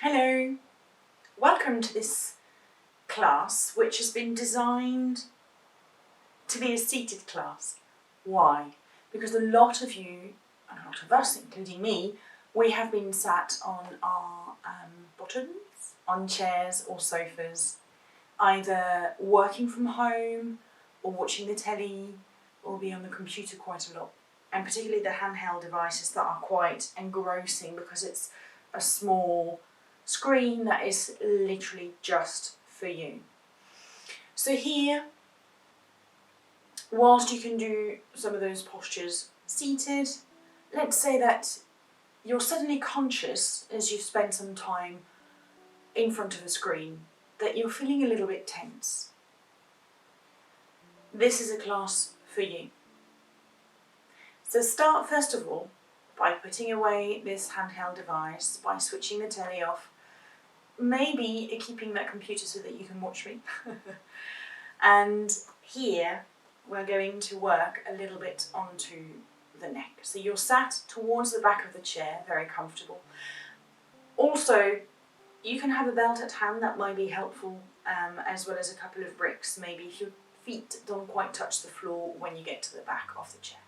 Hello, welcome to this class which has been designed to be a seated class. Why? Because a lot of you, and a lot of us, including me, we have been sat on our bottoms, on chairs or sofas, either working from home or watching the telly or be on the computer quite a lot. And particularly the handheld devices that are quite engrossing because it's a small screen that is literally just for you. So here, whilst you can do some of those postures seated, let's say that you're suddenly conscious as you've spent some time in front of a screen that you're feeling a little bit tense. This is a class for you. So start first of all by putting away this handheld device, by switching the telly off, maybe keeping that computer so that you can watch me. And here we're going to work a little bit onto the neck. So you're sat towards the back of the chair, very comfortable. Also, you can have a belt at hand, that might be helpful, as well as a couple of bricks, maybe if your feet don't quite touch the floor when you get to the back of the chair.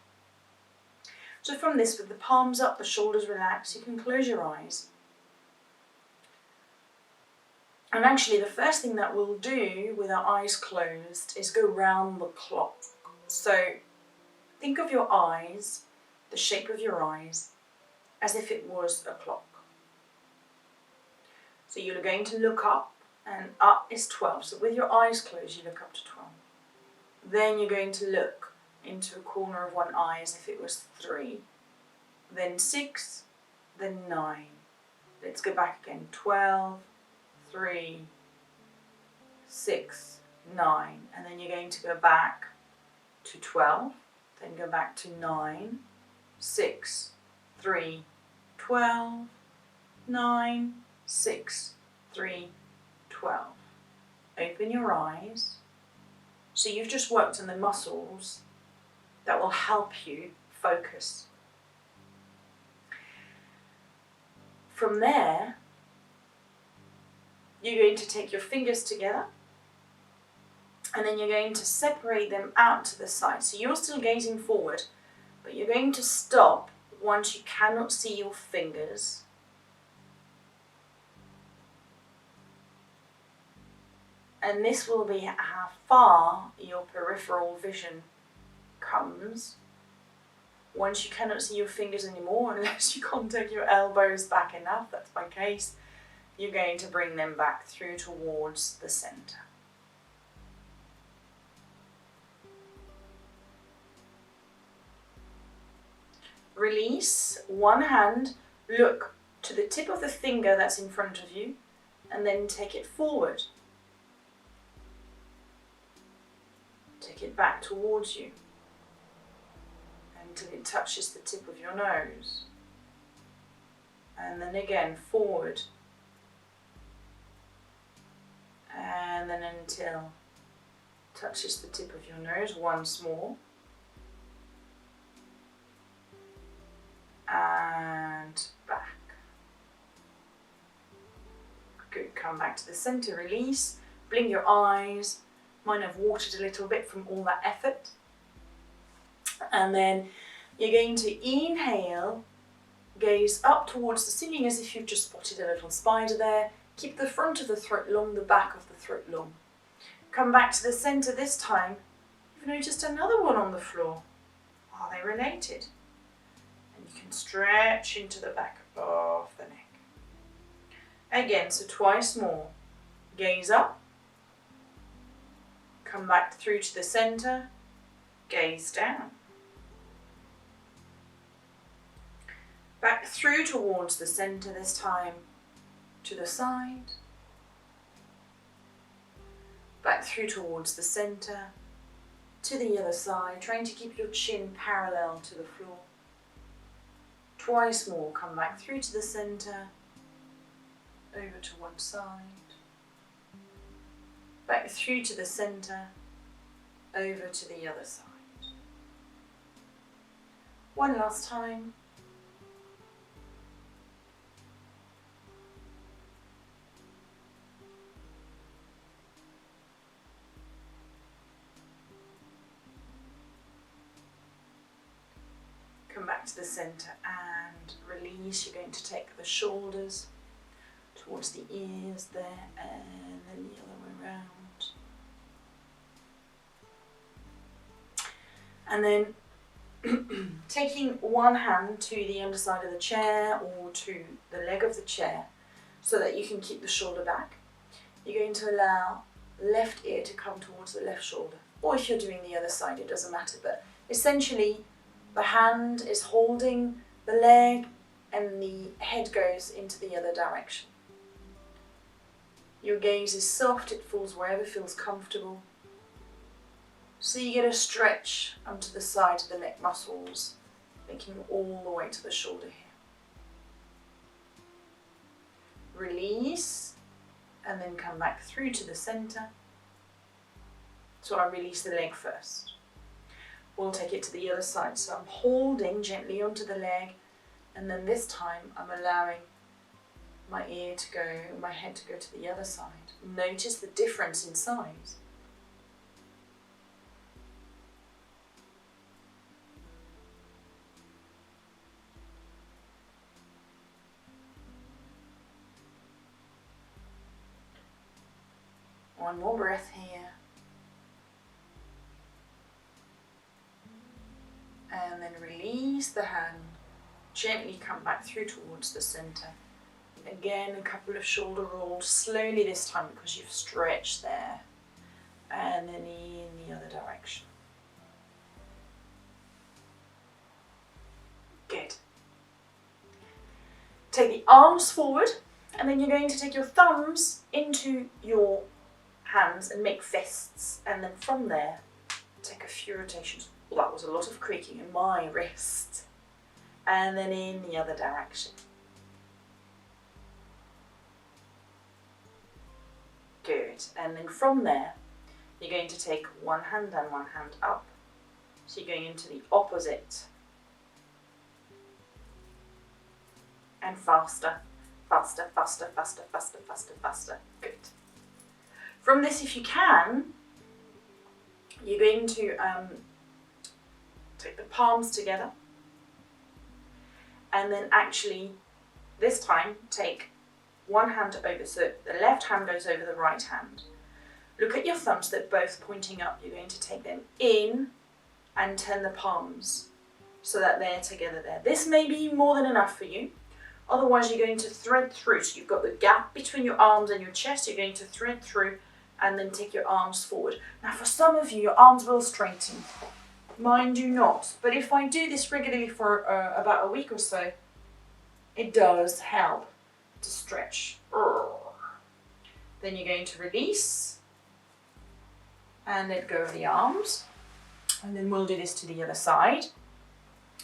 So from this, with the palms up, the shoulders relaxed, you can close your eyes. And actually the first thing that we'll do with our eyes closed is go round the clock. So think of your eyes, the shape of your eyes, as if it was a clock. So you're going to look up, and up is 12. So with your eyes closed, you look up to 12. Then you're going to look into a corner of one eye as if it was 3. Then 6, then 9. Let's go back again. 12, 3, 6, 9, and then you're going to go back to 12, then go back to 9, 6, 3, 12, 9, 6, 3, 12. Open your eyes. So you've just worked on the muscles that will help you focus. From there, you're going to take your fingers together and then you're going to separate them out to the side. So you're still gazing forward, but you're going to stop once you cannot see your fingers. And this will be how far your peripheral vision comes. Once you cannot see your fingers anymore, unless you can't take your elbows back enough, that's my case, you're going to bring them back through towards the center. Release one hand, look to the tip of the finger that's in front of you, and then take it forward. Take it back towards you until it touches the tip of your nose. And then again forward. And then until it touches the tip of your nose once more. And back. Good, come back to the center, release, blink your eyes. Mine have watered a little bit from all that effort. And then you're going to inhale, gaze up towards the ceiling as if you've just spotted a little spider there. Keep the front of the throat long, the back of the throat long. Come back to the center this time. You've noticed another one on the floor. Are they related? And you can stretch into the back of the neck. Again, so twice more. Gaze up. Come back through to the center. Gaze down. Back through towards the center this time. To the side. Back through towards the center. To the other side, trying to keep your chin parallel to the floor. Twice more, come back through to the center. Over to one side. Back through to the center. Over to the other side. One last time. back to the center and release. You're going to take the shoulders towards the ears there, and then the other way around. And then taking one hand to the underside of the chair or to the leg of the chair so that you can keep the shoulder back. You're going to allow left ear to come towards the left shoulder, or if you're doing the other side, it doesn't matter, but essentially the hand is holding the leg and the head goes into the other direction. Your gaze is soft, it falls wherever feels comfortable. So you get a stretch onto the side of the neck muscles, making all the way to the shoulder here. Release, and then come back through to the center. So I release the leg first. We'll take it to the other side. So I'm holding gently onto the leg, and then this time I'm allowing my ear to go, my head to go to the other side. Notice the difference in size. One more breath here. And then release the hand. Gently come back through towards the center. Again, a couple of shoulder rolls, slowly this time because you've stretched there. And then in the other direction. Good. Take the arms forward, and then you're going to take your thumbs into your hands and make fists, and then from there take a few rotations. Well, that was a lot of creaking in my wrist. And then in the other direction. Good. And then from there you're going to take one hand and one hand up. So you're going into the opposite. And faster, faster, faster, faster, faster, faster, faster. Good. From this, if you can, you're going to take the palms together, and then actually this time take one hand over, so the left hand goes over the right hand. Look at your thumbs, they're both pointing up. You're going to take them in and turn the palms so that they're together there. This may be more than enough for you. Otherwise, you're going to thread through. So you've got the gap between your arms and your chest. You're going to thread through and then take your arms forward. Now, for some of you, your arms will straighten. Mine do not. But if I do this regularly for about a week or so, it does help to stretch. Then you're going to release and let go of the arms. And then we'll do this to the other side.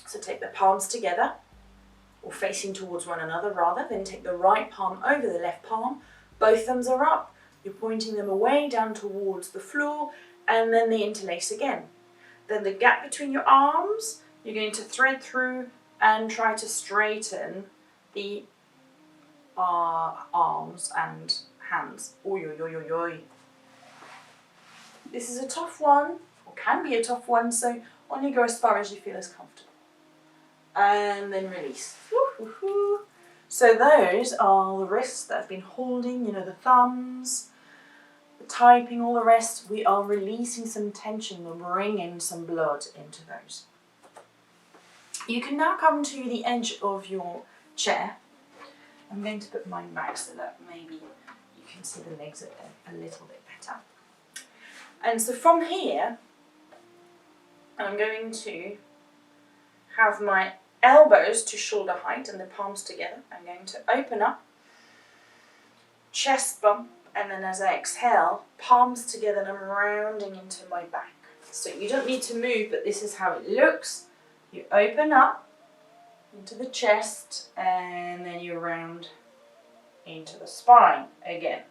So take the palms together, or facing towards one another rather, then take the right palm over the left palm. Both thumbs are up. You're pointing them away down towards the floor, and then they interlace again. Then the gap between your arms, you're going to thread through and try to straighten the arms and hands. Oy, oy, oy, oy, oy. This is a tough one, or can be a tough one, so only go as far as you feel is comfortable. And then release. Woo-hoo-hoo. So those are the wrists that have been holding, the thumbs, the typing, all the rest. We are releasing some tension and bringing some blood into those. You can now come to the edge of your chair. I'm going to put mine back so that maybe you can see the legs a little bit better. And so from here, I'm going to have my elbows to shoulder height and the palms together. I'm going to open up, chest bump, and then as I exhale, palms together, and I'm rounding into my back. So you don't need to move, but this is how it looks. You open up into the chest, and then you round into the spine again.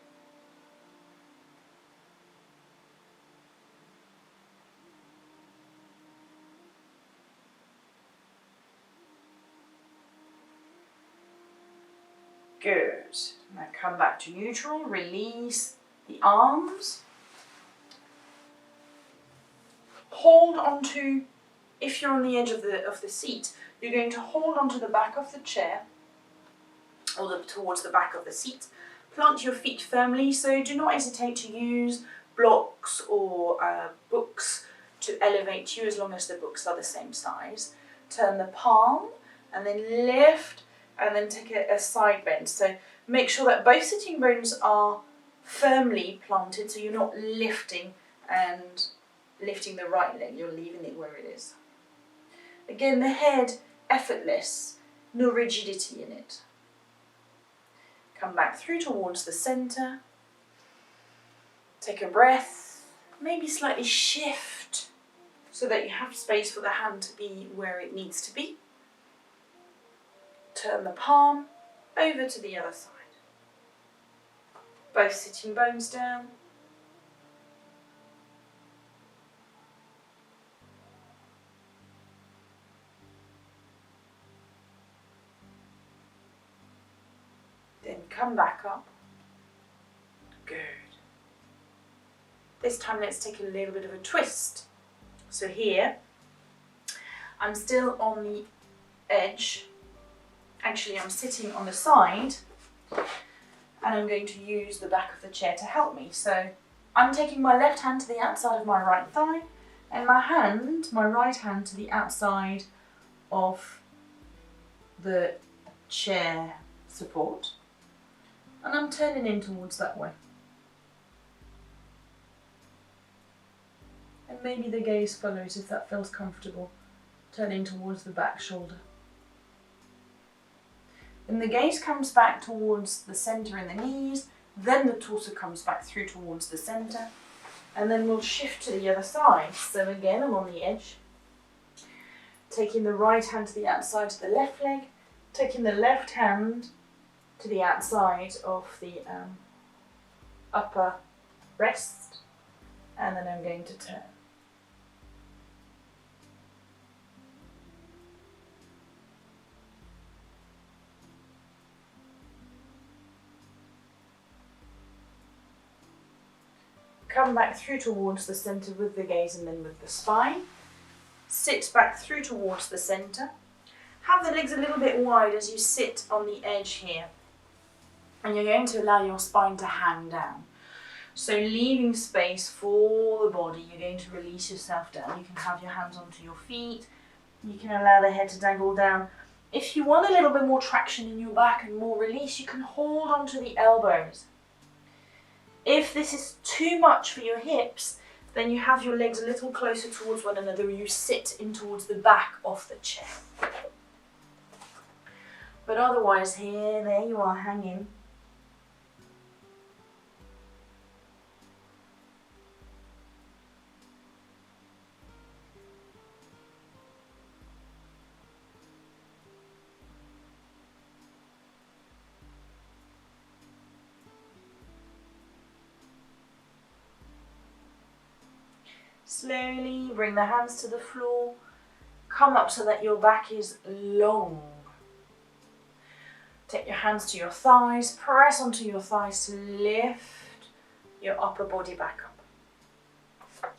Good. Now come back to neutral, release the arms. Hold onto if you're on the edge of the seat, you're going to hold onto the back of the chair, or towards the back of the seat. Plant your feet firmly, so do not hesitate to use blocks or books to elevate you, as long as the books are the same size. Turn the palm and then lift and then take a side bend. So make sure that both sitting bones are firmly planted, so you're not lifting the right leg, you're leaving it where it is. Again, the head effortless, no rigidity in it. Come back through towards the centre. Take a breath, maybe slightly shift so that you have space for the hand to be where it needs to be. Turn the palm over to the other side. Both sitting bones down. Then come back up. Good. This time let's take a little bit of a twist. So here, I'm still on the edge. Actually, I'm sitting on the side, and I'm going to use the back of the chair to help me. So I'm taking my left hand to the outside of my right thigh, and my right hand to the outside of the chair support. And I'm turning in towards that way. And maybe the gaze follows if that feels comfortable, turning towards the back shoulder. Then the gaze comes back towards the centre in the knees, then the torso comes back through towards the centre, and then we'll shift to the other side. So again, I'm on the edge, taking the right hand to the outside of the left leg, taking the left hand to the outside of the upper breast, and then I'm going to turn. Come back through towards the centre with the gaze and then with the spine. Sit back through towards the centre. Have the legs a little bit wide as you sit on the edge here. And you're going to allow your spine to hang down. So leaving space for the body, you're going to release yourself down. You can have your hands onto your feet. You can allow the head to dangle down. If you want a little bit more traction in your back and more release, you can hold onto the elbows. If this is too much for your hips, then you have your legs a little closer towards one another. You sit in towards the back of the chair. But otherwise here, there you are hanging. Slowly bring the hands to the floor. Come up so that your back is long. Take your hands to your thighs. Press onto your thighs to lift your upper body back up.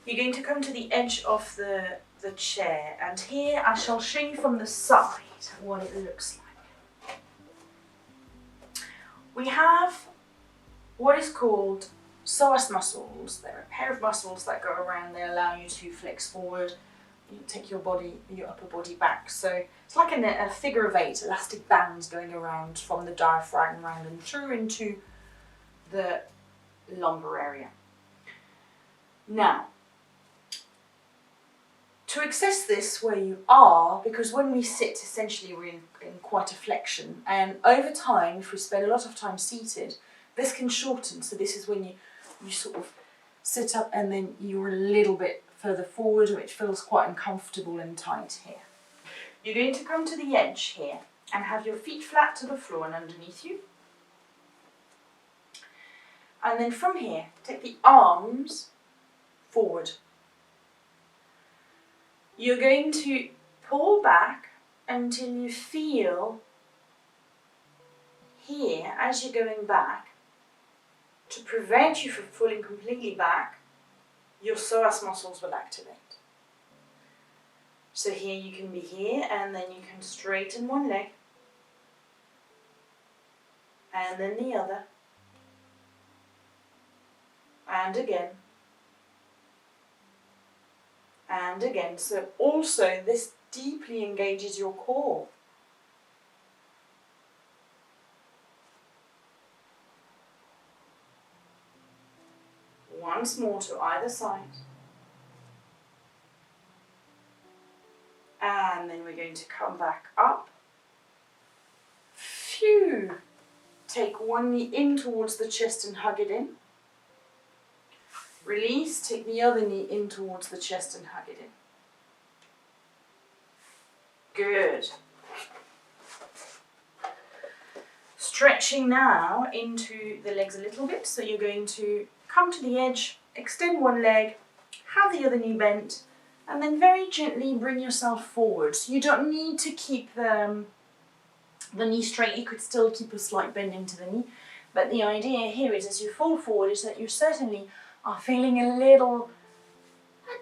You're going to come to the edge of the chair, and here I shall show you from the side what it looks like. We have what is called psoas muscles. They're a pair of muscles that go around. They allow you to flex forward. You take your upper body back. So it's like a figure of 8, elastic bands going around from the diaphragm round and through into the lumbar area. Now, to access this where you are, because when we sit, essentially we're in quite a flexion, and over time, if we spend a lot of time seated, this can shorten. So this is when you sort of sit up and then you're a little bit further forward, which feels quite uncomfortable and tight here. You're going to come to the edge here and have your feet flat to the floor and underneath you. And then from here, take the arms forward. You're going to pull back until you feel here, as you're going back, to prevent you from falling completely back, your psoas muscles will activate. So here you can be here, and then you can straighten one leg, and then the other, and again, and again. So also this deeply engages your core. Once more to either side. And then we're going to come back up. Phew. Take one knee in towards the chest and hug it in. Release, take the other knee in towards the chest and hug it in. Good. Stretching now into the legs a little bit. So you're going to come to the edge, extend one leg, have the other knee bent, and then very gently bring yourself forward. So you don't need to keep the knee straight. You could still keep a slight bend into the knee. But the idea here is as you fall forward is that you certainly are feeling a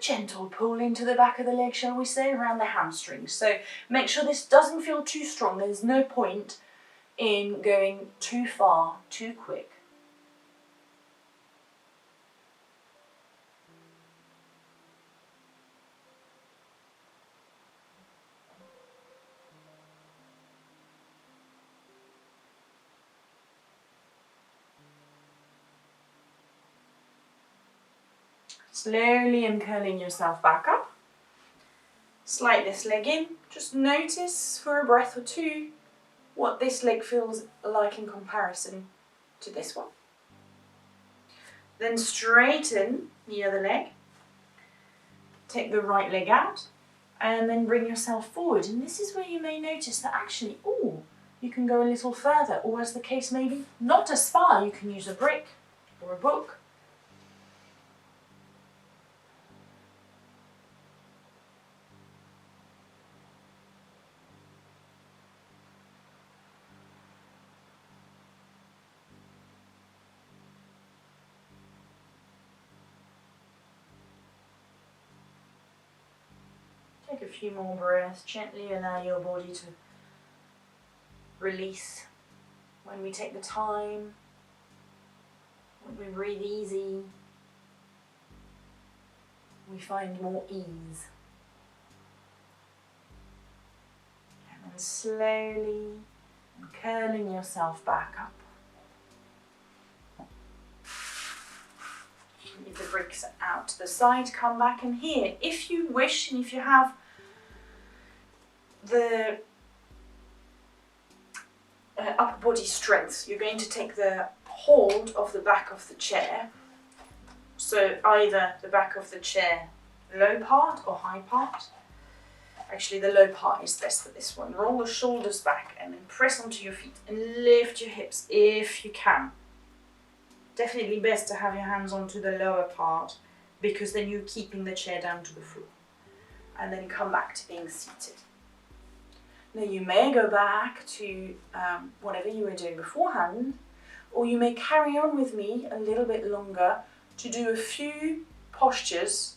gentle pull into the back of the leg, shall we say, around the hamstrings. So make sure this doesn't feel too strong. There's no point in going too far, too quick. Slowly uncurling yourself back up. Slide this leg in. Just notice for a breath or two what this leg feels like in comparison to this one. Then straighten the other leg. Take the right leg out and then bring yourself forward. And this is where you may notice that actually, you can go a little further, or as the case may be, not as far. You can use a brick or a book. Take a few more breaths, gently allow your body to release. When we take the time, when we breathe easy, we find more ease. And then slowly curling yourself back up. Leave the bricks out to the side, come back, and here, if you wish, and if you have the upper body strength, you're going to take the hold of the back of the chair. So either the back of the chair low part or high part. Actually the low part is best for this one. Roll the shoulders back and then press onto your feet and lift your hips if you can. Definitely best to have your hands onto the lower part because then you're keeping the chair down to the floor. And then come back to being seated. Now you may go back to whatever you were doing beforehand, or you may carry on with me a little bit longer to do a few postures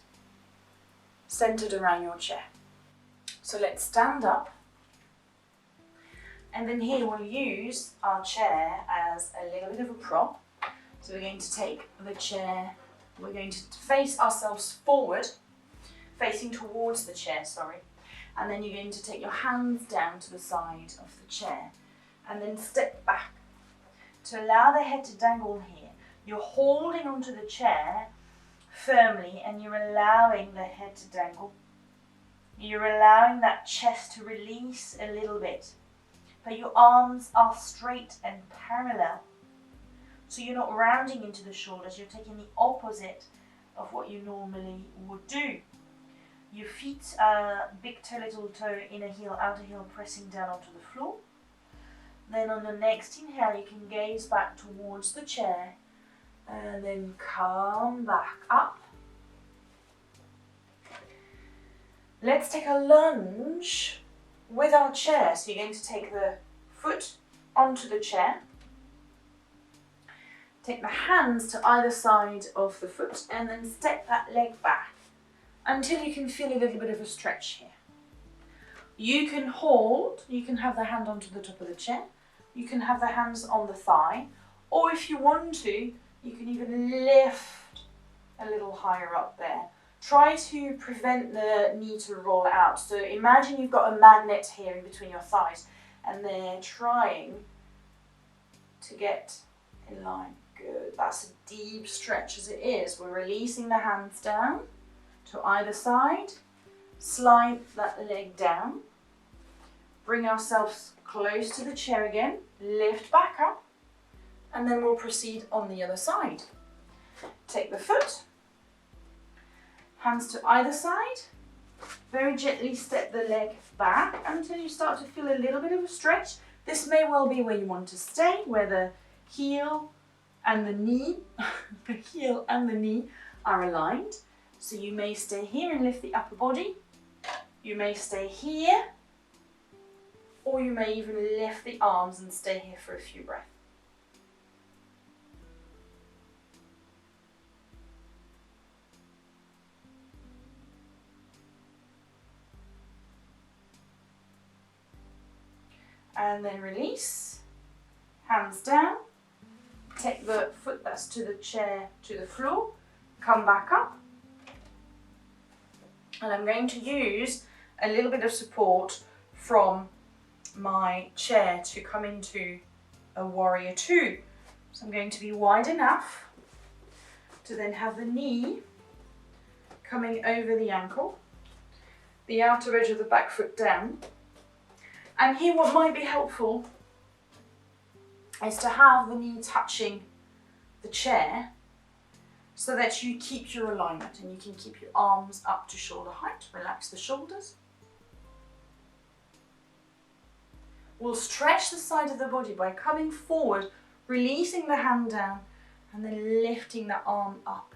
centered around your chair. So let's stand up, and then here we'll use our chair as a little bit of a prop. So we're going to take the chair, we're going to face ourselves forward, facing towards the chair, sorry. And then you're going to take your hands down to the side of the chair and then step back to allow the head to dangle here. You're holding onto the chair firmly and you're allowing the head to dangle. You're allowing that chest to release a little bit, but your arms are straight and parallel. So you're not rounding into the shoulders, you're taking the opposite of what you normally would do. Your feet are big toe, little toe, inner heel, outer heel, pressing down onto the floor. Then on the next inhale, you can gaze back towards the chair and then come back up. Let's take a lunge with our chair. So you're going to take the foot onto the chair. Take the hands to either side of the foot and then step that leg back until you can feel a little bit of a stretch here. You can hold, you can have the hand onto the top of the chair, you can have the hands on the thigh, or if you want to, you can even lift a little higher up there. Try to prevent the knee to roll out. So imagine you've got a magnet here in between your thighs and they're trying to get in line. Good. That's a deep stretch as it is. We're releasing the hands down to either side. Slide that leg down. Bring ourselves close to the chair again. Lift back up. And then we'll proceed on the other side. Take the foot. Hands to either side. Very gently step the leg back until you start to feel a little bit of a stretch. This may well be where you want to stay, where the heel and the knee, are aligned. So you may stay here and lift the upper body. You may stay here, or you may even lift the arms and stay here for a few breaths. And then release, hands down, take the foot that's to the chair to the floor, come back up. And I'm going to use a little bit of support from my chair to come into a warrior two. So I'm going to be wide enough to then have the knee coming over the ankle, the outer edge of the back foot down. And here what might be helpful is to have the knee touching the chair so that you keep your alignment and you can keep your arms up to shoulder height. Relax the shoulders. We'll stretch the side of the body by coming forward, releasing the hand down and then lifting the arm up.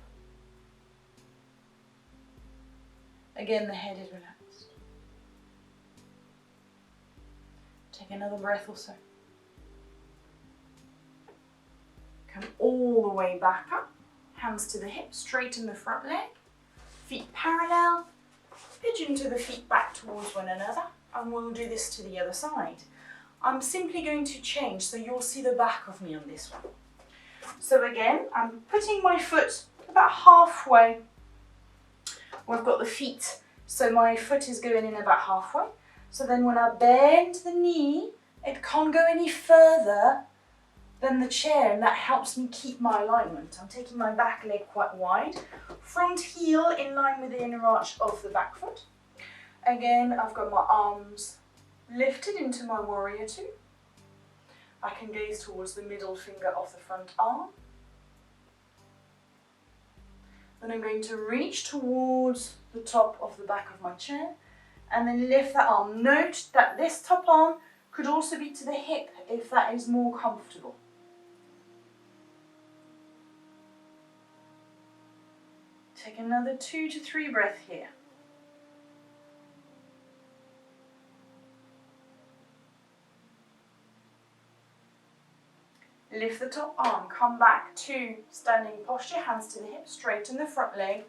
Again, the head is relaxed. Take another breath or so. Come all the way back up. Hands to the hips, straighten the front leg. Feet parallel. Pigeon to the feet back towards one another. And we'll do this to the other side. I'm simply going to change so you'll see the back of me on this one. So again, I'm putting my foot about halfway. We've got the feet, so my foot is going in about halfway. So then when I bend the knee, it can't go any further than the chair, and that helps me keep my alignment. I'm taking my back leg quite wide. Front heel in line with the inner arch of the back foot. Again, I've got my arms lifted into my warrior two. I can gaze towards the middle finger of the front arm. Then I'm going to reach towards the top of the back of my chair and then lift that arm. Note that this top arm could also be to the hip if that is more comfortable. Take another 2 to 3 breaths here. Lift the top arm, come back to standing posture, hands to the hips, straighten the front leg,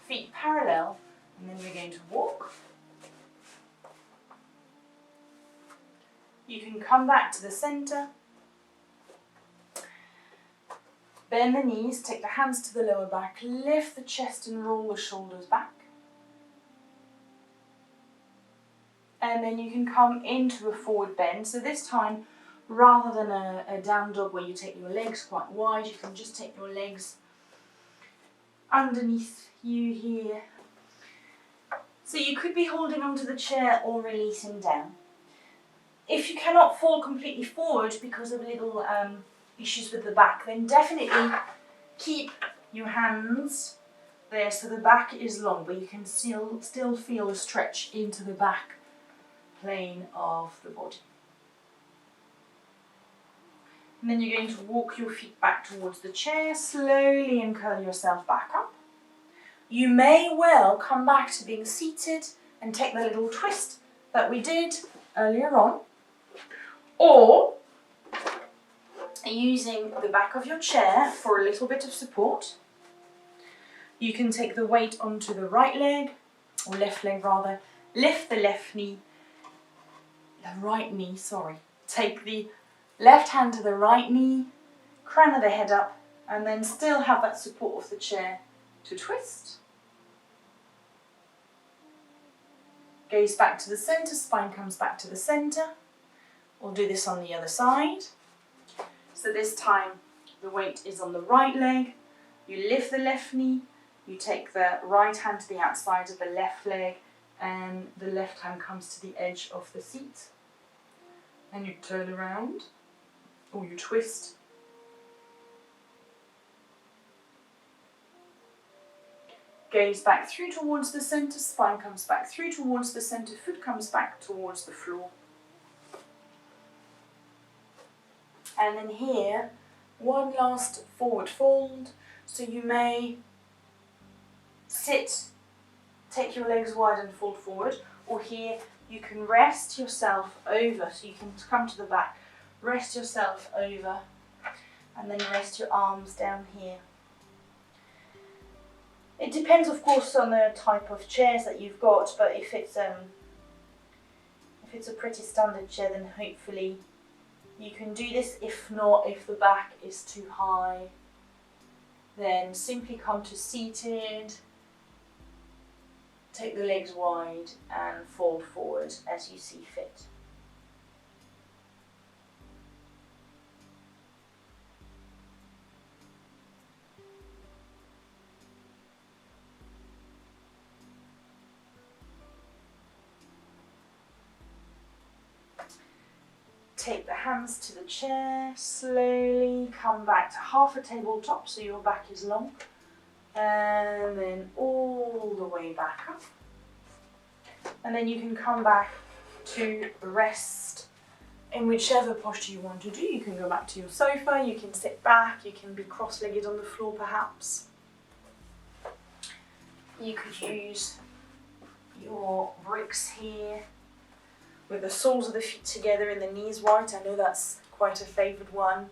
feet parallel, and then we're going to walk. You can come back to the center, bend the knees, take the hands to the lower back, lift the chest and roll the shoulders back. And then you can come into a forward bend. So this time, rather than a down dog where you take your legs quite wide, you can just take your legs underneath you here. So you could be holding onto the chair or releasing down. If you cannot fall completely forward because of little issues with the back, then definitely keep your hands there so the back is long, but you can still feel a stretch into the back plane of the body. And then you're going to walk your feet back towards the chair, slowly and curl yourself back up. You may well come back to being seated and take the little twist that we did earlier on. Or using the back of your chair for a little bit of support. You can take the weight onto the right leg, or left leg rather, lift the left knee, Take the left hand to the right knee, crown of the head up, and then still have that support of the chair to twist. Gaze back to the centre, spine comes back to the centre. We'll do this on the other side. So this time the weight is on the right leg. You lift the left knee, you take the right hand to the outside of the left leg, and the left hand comes to the edge of the seat. And you turn around, or you twist. Gaze back through towards the centre, spine comes back through towards the centre, foot comes back towards the floor. And then here, one last forward fold. So you may sit, take your legs wide and fold forward, or here you can rest yourself over, so you can come to the back, rest yourself over, and then rest your arms down here. It depends, of course, on the type of chairs that you've got, but if it's a pretty standard chair, then hopefully you can do this. If not, if the back is too high, then simply come to seated, take the legs wide and fold forward as you see fit. Take the hands to the chair, slowly come back to half a tabletop so your back is long, and then all the way back up. And then you can come back to rest in whichever posture you want to do. You can go back to your sofa, you can sit back, you can be cross-legged on the floor perhaps. You could use your bricks here with the soles of the feet together and the knees wide. I know that's quite a favoured one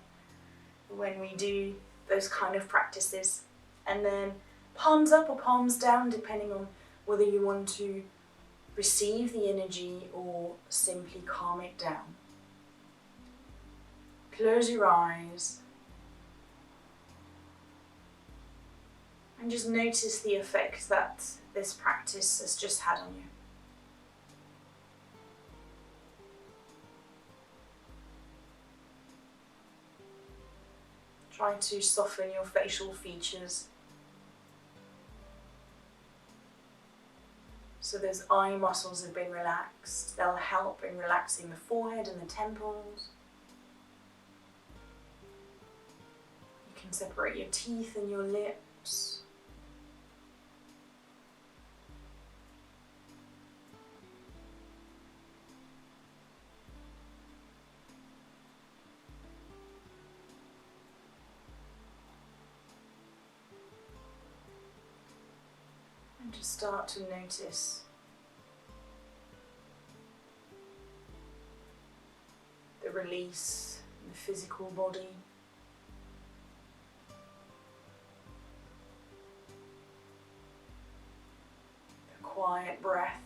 when we do those kind of practices. And then palms up or palms down, depending on whether you want to receive the energy or simply calm it down. Close your eyes and just notice the effect that this practice has just had on you. Try to soften your facial features. So those eye muscles have been relaxed. They'll help in relaxing the forehead and the temples. You can separate your teeth and your lips. And just start to notice the release in the physical body. The quiet breath.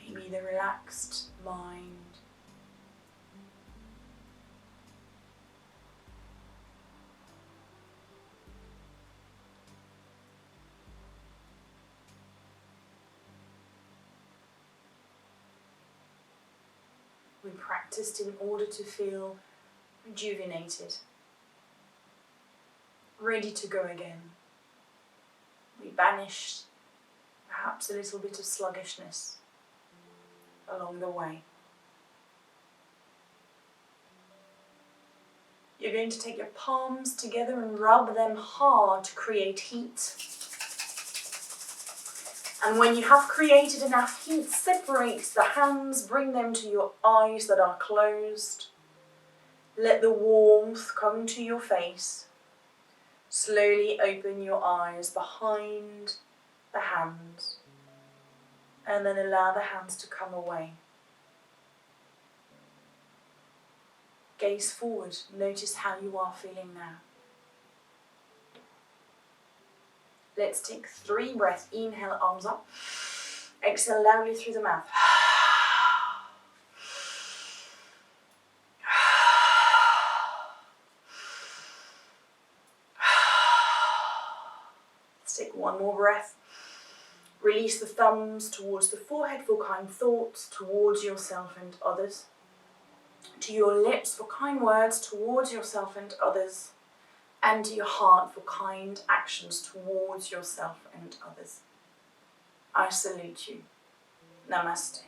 Maybe the relaxed mind. We practiced in order to feel rejuvenated, ready to go again. We banished perhaps a little bit of sluggishness along the way. You're going to take your palms together and rub them hard to create heat. And when you have created enough heat, separate the hands, bring them to your eyes that are closed. Let the warmth come to your face. Slowly open your eyes behind the hands, and then allow the hands to come away. Gaze forward, notice how you are feeling now. Let's take 3 breaths. Inhale, arms up. Exhale loudly through the mouth. Let's take 1 more breath. Release the thumbs towards the forehead for kind thoughts towards yourself and others. To your lips for kind words towards yourself and others. And to your heart for kind actions towards yourself and others. I salute you. Namaste.